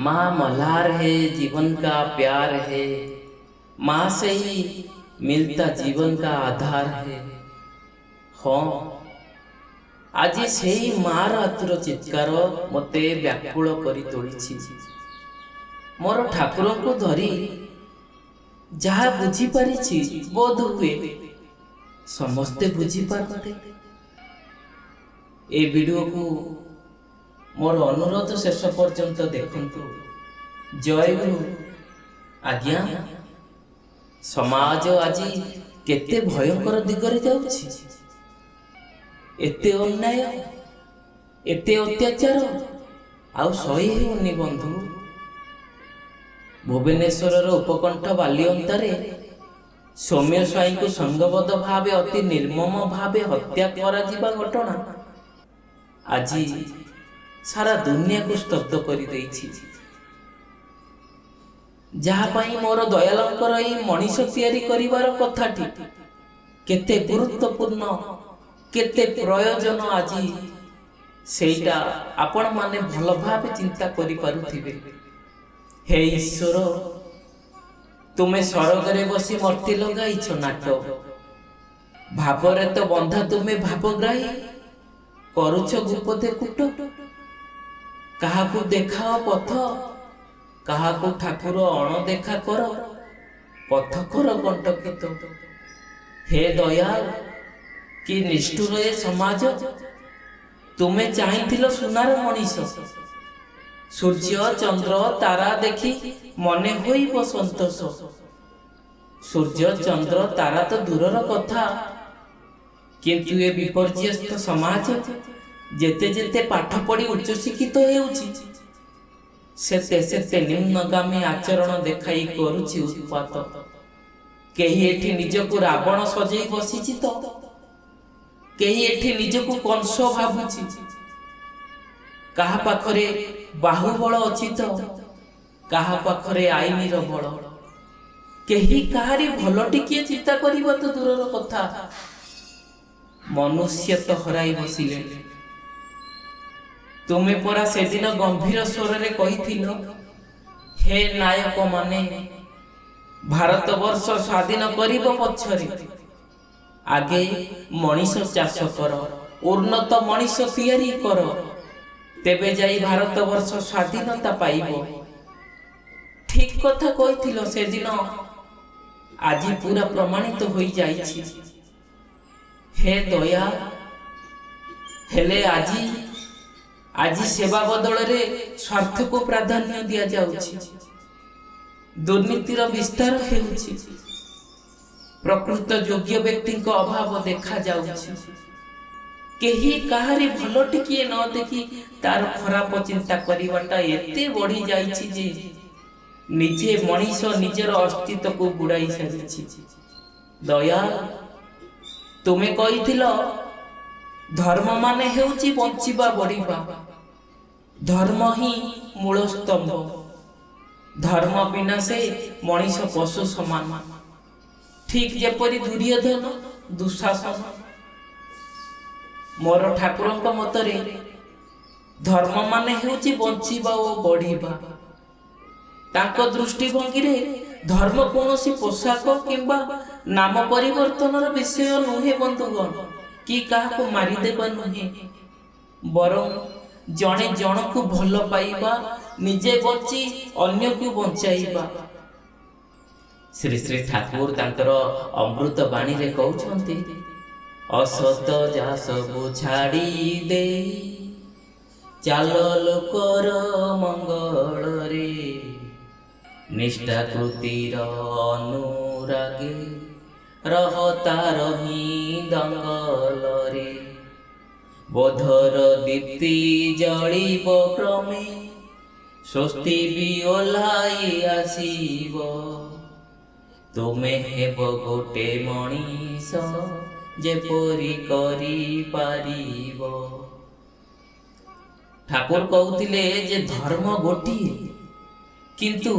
माँ मल्हार है, जीवन का प्यार है। माँ से ही मिलता जीवन का आधार है। हाँ, आज से ही मार आतुर चित्कार मते व्याकुल करी तोलिछि। मोर ठाकुर को धरी जहाँ बुझी पारिछि बोध हुए समस्ते बुझी पारते। ए वीडियो को मोर अनुरोध शेष पर्यंत देखंतु। जय गुरु। आज्ञा, समाज आज केते भयंकर दिगरे जाउछि। एते अन्याय, एते अत्याचार आउ सही हेउनि बंधु। भुवनेश्वर उपकंठ बालिअंतारे सौम्य स्वाई को संगबद्ध भावे अति निर्मम भावे हत्या करा जिबा घटना आज सारा दुनिया को स्तब्ध करि दैछि। जहा पाई मोर दयालंकर एई मनीष तैयारी करिवार कथाटी केते गुरुत्वपूर्ण, केते प्रयोजन आज सेटा आपण माने भल भावे चिंता करि पारुथिबे। हे ईश्वर, तुमे स्वर्गरे बसी मूर्ति लगाइछ नाट, भावरे तो बंधा तुमे भावग्राही करुछ गुपते कूट। काहाकू देखाओ पथ, काहाकू ठाकुर अणदेखा कर, पथ कर कंटकित। हे दयाल, कि निष्ठुर ए समाज, तुमे चाहिथिल सुनार मनीष। सूर्य चंद्र तारा देखी मने होइब संतोष। सूर्य चंद्र तारा तो दूरर कथा, किंतु ए विपर्यस्त समाज जेते जेते पाठ पढ़ी उच्च शिक्षित हेउछि सेते सेते निम्नगामी आचरण देखाई करुछि उत्पात। केही एठी निजको रावण सजई बसिछि तो केही एठी निजको कंस भाबुछि। काहा पाखरे बाहुबल अछि तो काहा पाखरे आईनीर बल। केही काहारी भल टिकिए चिंता करिबा तो दूरर कथा, मनुष्य तो हराई बसिले। तुमे परा से दिन गंभीर स्वर रे कहिथिलो, हे नायक माने, भारत वर्ष स्वाधीन करिब पछरे आगे मनीष चाष कर, उन्नत मनीष तैयारी कर, तेबे जाई भारत वर्ष स्वाधीनता पाइब। ठीक कथा कहिथिलो से दिन, आज पूरा प्रमाणित होई जाइछि। हे दया, हेले आज सेवा बदल रे स्वार्थ को प्राधान्य दिया जाउछि। दुर्नीतिर विस्तार हेउछि। प्रकृत योग्य व्यक्ति को अभाव देखा जाउछि। केही काहारी भल टिकिए न देखी तार खराब चिंता करिवाटा एते बढ़ी जाइछि जे निजे मनीष निजर अस्तित्व को बुड़ाई सारिछि। दया, तुमे कहिथिलो धर्म माने हेउछि बंचिबा बढ़िबा। धर्म ही मूल स्तंभ। धर्म बिना से मनीष पशु समान। ठीक जेपरि दुर्योधन दुशासन। मोर ठाकुरଙ୍କ मतरे धर्म माने हेउछि बंचिबा ओ बढ़िबा। तांको दृष्टिभंगी रे धर्म कोनोसी पोशाक किंबा नाम परिवर्तनर विषय नुहे बंधुगण, कि काहाको मारी देबा नुहे, बरं जणे जनकु भल पाइबा, निजे बंची अन्य को बंचाइबा। श्री श्री ठाकुर तांकर अमृत बाणी रे कहउछन्ति, असत जा सबु छाड़ी दे, चाल लोकर मंगल रे, निष्ठा कृतिर अनुरागे, रहता रही दंगल रे। बोधर दीप्ति जलिब क्रमे, स्वस्ति भी ओह्लाई आसीब। तुमे हेब गोटे मनीष, जेपरि करि पारिब। ठाकुर कहउथिले जे धर्म गोटिए, किंतु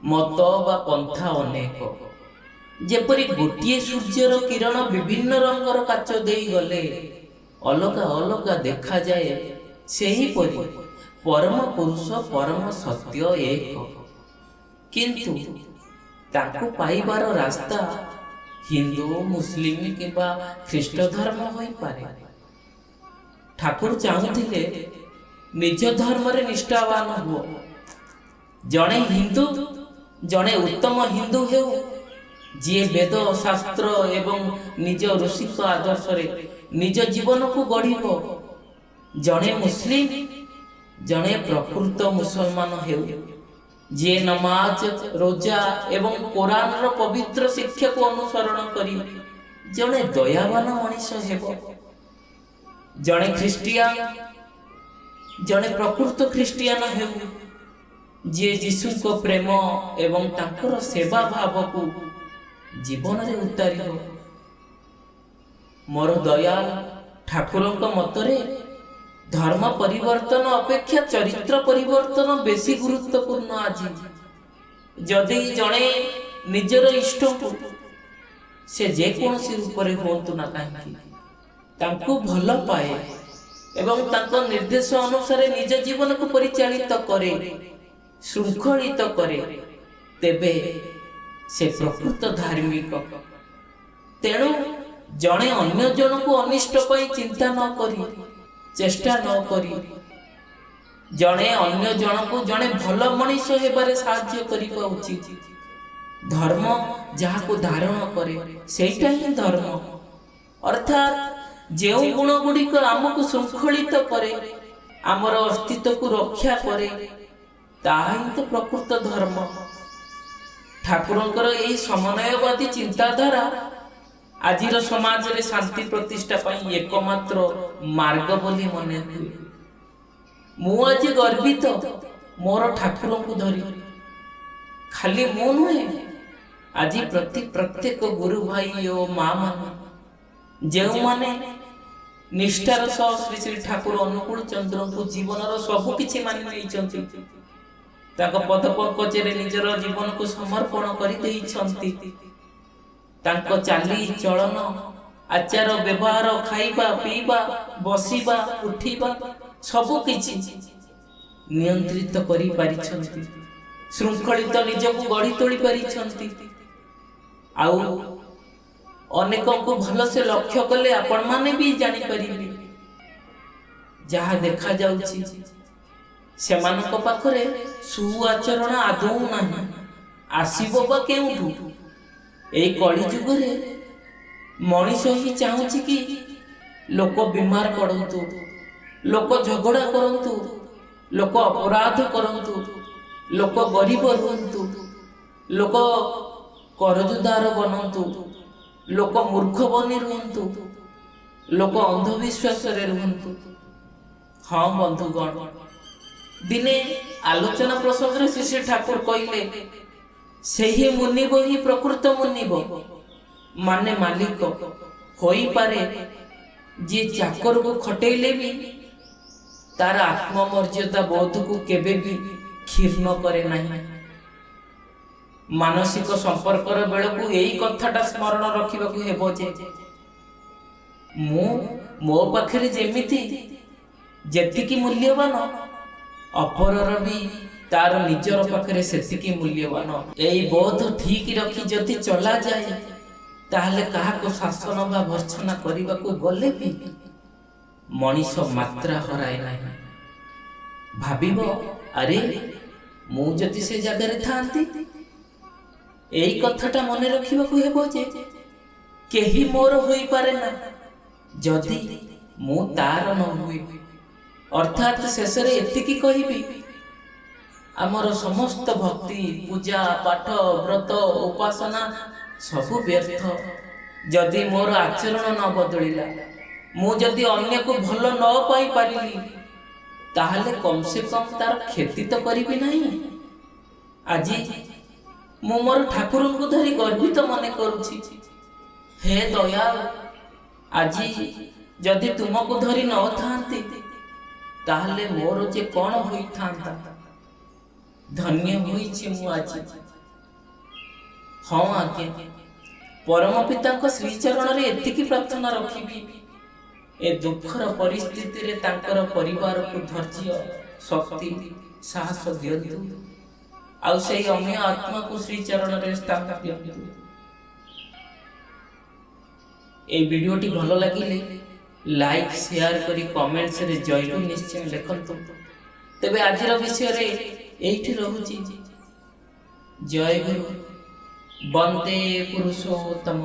मत बा पंथा अनेक। जेपरि गोटिए सूर्यर किरण विभिन्न रंगर काच देई गले अलगा अलगा देखा जाए, सेही परि परम पुरुष परम सत्य एक, किंतु ताकू पाइबार रास्ता हिंदू मुस्लिम किंबा ख्रीष्ट धर्म होई पारे। ठाकुर चाहूथिले निज धर्म रे निष्ठावान हो। जणे हिंदू जणे उत्तम हिंदू हेउ जी वेद शास्त्र एवं निज ऋषि आदर्श रे निज जीवन को गढ़िब। जणे मुस्लिम जणे प्रकृत मुसलमान हेउ जी नमाज रोजा एवं कुरान रो पवित्र शिक्षा को अनुसरण करी जणे दयावान मनीष हेब। जणे ख्रिस्टियान जणे प्रकृत ख्रिस्टियान हेउ जी यीशु को प्रेम एवं तांकर सेवा भाव को जीवन रे उतारिब। मोर दयाल ठाकुरଙ୍କ मतरे धर्म परिवर्तन अपेक्षा चरित्र परिवर्तन बेसी गुरुत्वपूर्ण। आज जदि जणे निजर इष्ट को से जे कोनसी रूप रे होतु ना काहे तांको भल पाए एवं तांको निर्देश अनुसार निज जीवन को परिचालित करे श्रृंखलित करे तेबे से प्रकृत धार्मिक। तेणु जणे अन्य जन को अनिष्ट पई चिंता न करी चेष्टा न करी जणे अन्य जन को जणे भल मनीष हेबारे साहाय्य करिबा उचित। धर्म जहा को धारण करे सेटा ही धर्म, अर्थात जेउ गुण गुड़िक आमको श्रृंखलित करे आमर अस्तित्व को रक्षा करे ताहा ही तो प्रकृत धर्म। ठाकुरंकर यही समन्वयवादी चिंताधारा आजिर समाज रे शांति प्रतिष्ठा पाई एकमात्र मार्ग बोली मने हुए। मु आज गर्वित मोर ठाकुर को धरी। खाली मु नुहे आज प्रत्येक गुरु भाई और माँ मान जो माने निष्ठार सह श्री श्री ठाकुर अनुकूल चंद्र को जीवन सब किछि मानि नैछंती। ताको पद पंकजरे निजर जीवन को समर्पण करि देइछंती। ताको चाली चलन आचार व्यवहार खाइबा पीबा बसिबा उठिबा सबु किछि नियंत्रित करि पारिछंती। श्रृंखलित निजको गढ़ी तोली पारिछंती। आउ अनेकों को भल से लक्ष्य कले आपण माने भी जानि परिबे जहा देखा जाउछि सेमानक पाखरे सुआचरण आदौ नाही। आसीबो बा केउठु? एई कली जुग रे मनीष ही चाहूछि कि लोक बीमार पड़ंतु, लोक झगड़ा करंतु, लोक अपराध करंतु, लोक गरीब रुहंतु, लोक करजुदार बनंतु, लोक मूर्ख बनी रुहंतु, लोक अंधविश्वास रे रुहंतु। हाँ बंधुगण, दिने आलोचना प्रसंग रे श्री ठाकुर कहले से ही मुनिब ही प्रकृत मुनिब माने मालिक होई पारे जे चाकर को खटेले भी तार आत्ममर्यादा बोध को केबे भी क्षीर्ण करे नहीं। मानसिक संपर्क बेल को यही कथाटा स्मरण रखा हेबो जे मो पाखरे जेमिति जेतिकी मूल्यवान अपरर भी तार निजर पाखरे सेतिकी मूल्यवान। एई बोध ठीक रखी जदि चला जाए ताहले काहाको शासन बा भर्त्सना करिबा को गले भी मनीष मात्रा हराए नाही। भाबिबो अरे मु जति से जगह रे थांती एई कथाटा मने रखिबा को हेबो जे केही मोर होई पारे ना जदि मु तार न हुए। अर्थात शेष रे एतिकी कहिबी आमर समस्त भक्ति पूजा पाठ व्रत उपासना सबु व्यर्थ जदि मोर आचरण न बदलिला। मु जदि अन्य को भल न पाई पारिली ताहले कम से कम तार खेती तो करिबी नहीं। आज मु मोर ठाकुर को धरी गर्वित मने करुछि। हे दयाल, आज जदि तुमको धरी न थांती ताहले मोर जे कौन होई थांता। धन्य होइछि मु आज। हाँ आज्ञा, परम पिता श्रीचरण रे एतिकी प्रार्थना रखिबी ए दुखर परिस्थिति रे तांकर परिवार को धैर्य ଶକ୍ତି ସାହସ ଦିଅନ୍ତୁ ଆଉ ସେଇ ଅମୀୟ ଆତ୍ମାକୁ ଶ୍ରୀ ଚରଣରେ ସ୍ଥାନ ଦିଅନ୍ତୁ। এই ভিডিওটি ভালো লাগিলে লাইক শেয়ার করে কমেন্টসরে জয় গুরু নিশ্চয় লেখন্তু। তেবে আজির বিষୟରେ এইଠି রহুଛି জয় গুরু। বন্দে পুরুষোত্তম।